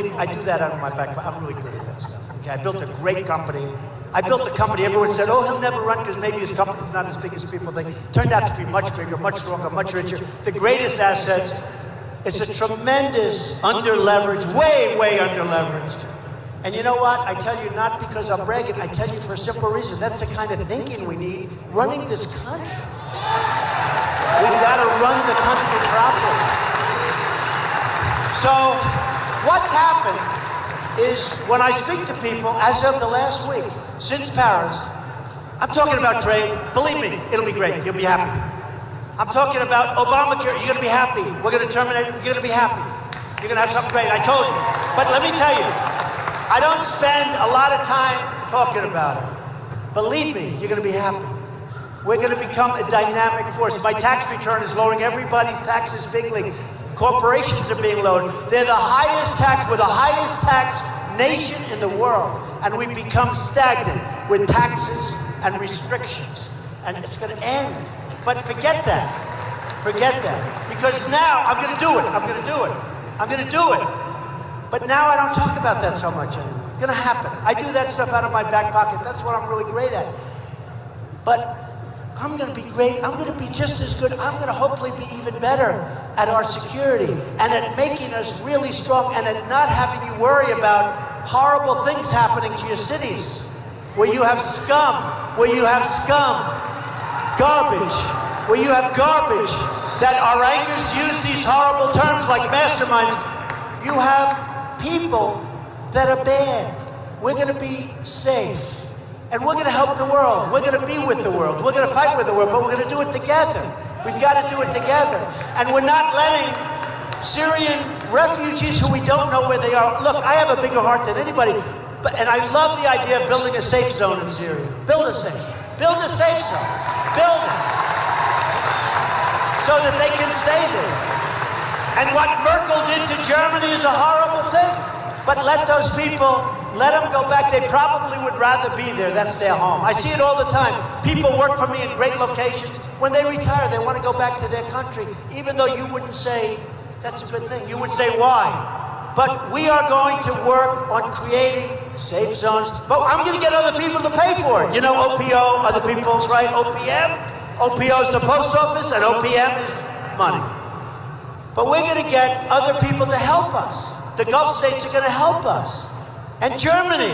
[SPEAKER 1] me, I do that out of my back. I'm really good at that stuff. Okay, I built a great company I built the company. Everyone said, oh, he'll never run because maybe his company's not as big as people think. Turned out to be much bigger, much stronger, much richer. The greatest assets. It's a tremendous under-leveraged, way under-leveraged. And you know what? I tell you not because I'm bragging. I tell you for a simple reason. That's the kind of thinking we need running this country. We've got to run the country properly. So what's happened is when I speak to people, as of the last week, since Paris, I'm talking about trade. Believe me, it'll be great. You'll be happy. I'm talking about Obamacare. You're going to be happy. We're going to terminate. You're going to be happy. You're going to have something great. I told you. But let me tell you, I don't spend a lot of time talking about it. Believe me, you're going to be happy. We're going to become a dynamic force. My tax return is lowering everybody's taxes bigly. Corporations are being lowered. They're the highest tax. We're the highest tax nation in the world. And we've become stagnant with taxes and restrictions. And it's going to end. But forget that. Forget that. Because now I'm going to do it. I'm going to do it. I'm going to do it. But now I don't talk about that so much anymore. It's going to happen. I do that stuff out of my back pocket. That's what I'm really great at. But I'm going to be great. I'm going to be just as good. I'm going to hopefully be even better at our security and at making us really strong and at not having you worry about horrible things happening to your cities where you have scum, garbage, where you have garbage that our anchors use these horrible terms like masterminds. You have people that are bad. We're going to be safe. And we're going to help the world. We're going to be with the world. We're going to fight with the world, but we're going to do it together. We've got to do it together. And we're not letting Syrian refugees who we don't know where they are. Look, I have a bigger heart than anybody. And I love the idea of building a safe zone in Syria. Build a safe zone. Build a safe zone. Build it. So that they can stay there. And what Merkel did to Germany is a horrible thing. But let those people, let them go back. They probably would rather be there. That's their home. I see it all the time. People work for me in great locations. When they retire, they want to go back to their country, even though you wouldn't say that's a good thing. You would say why. But we are going to work on creating safe zones. But I'm going to get other people to pay for it. You know, OPO, other people's, right? OPM. OPO is the post office, and OPM is money. But we're going to get other people to help us. The Gulf states are going to help us. And Germany,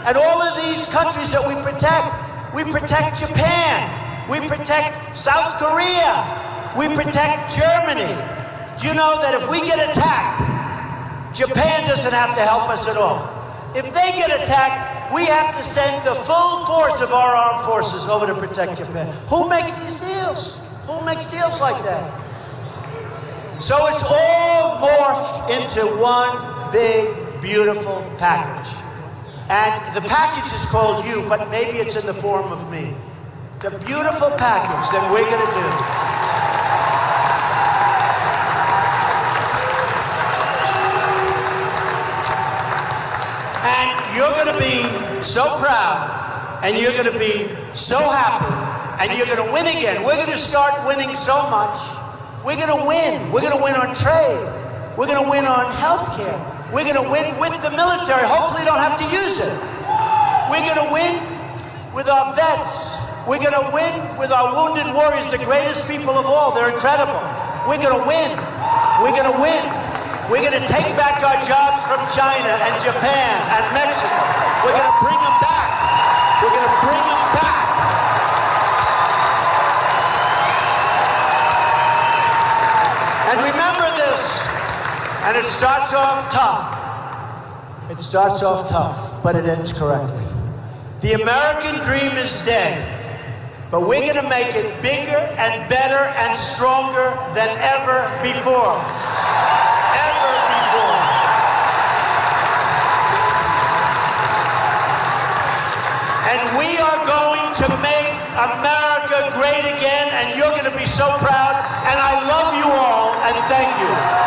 [SPEAKER 1] and all of these countries that we protect. We protect Japan. We protect South Korea. We protect Germany. Do you know that if we get attacked, Japan doesn't have to help us at all? If they get attacked, we have to send the full force of our armed forces over to protect Japan. Who makes these deals? Who makes deals like that? So it's all morphed into one big, beautiful package. And the package is called you, but maybe it's in the form of me. The beautiful package that we're going to do. And you're going to be so proud, and you're going to be so happy, and you're going to win again. We're going to start winning so much. We're going to win. We're going to win on trade. We're going to win on healthcare. We're going to win with the military. Hopefully you don't have to use it. We're going to win with our vets. We're going to win with our wounded warriors, the greatest people of all. They're incredible. We're going to win. We're going to win. We're going to take back our jobs from China and Japan and Mexico. We're going to bring them back. We're going to bring them back. And remember this, and it starts off tough. It starts off tough, but it ends correctly. The American dream is dead, but we're going to make it bigger and better and stronger than ever before. Ever before. And we are going to make America great again, and you're going to be so proud. And I love you all, and thank you.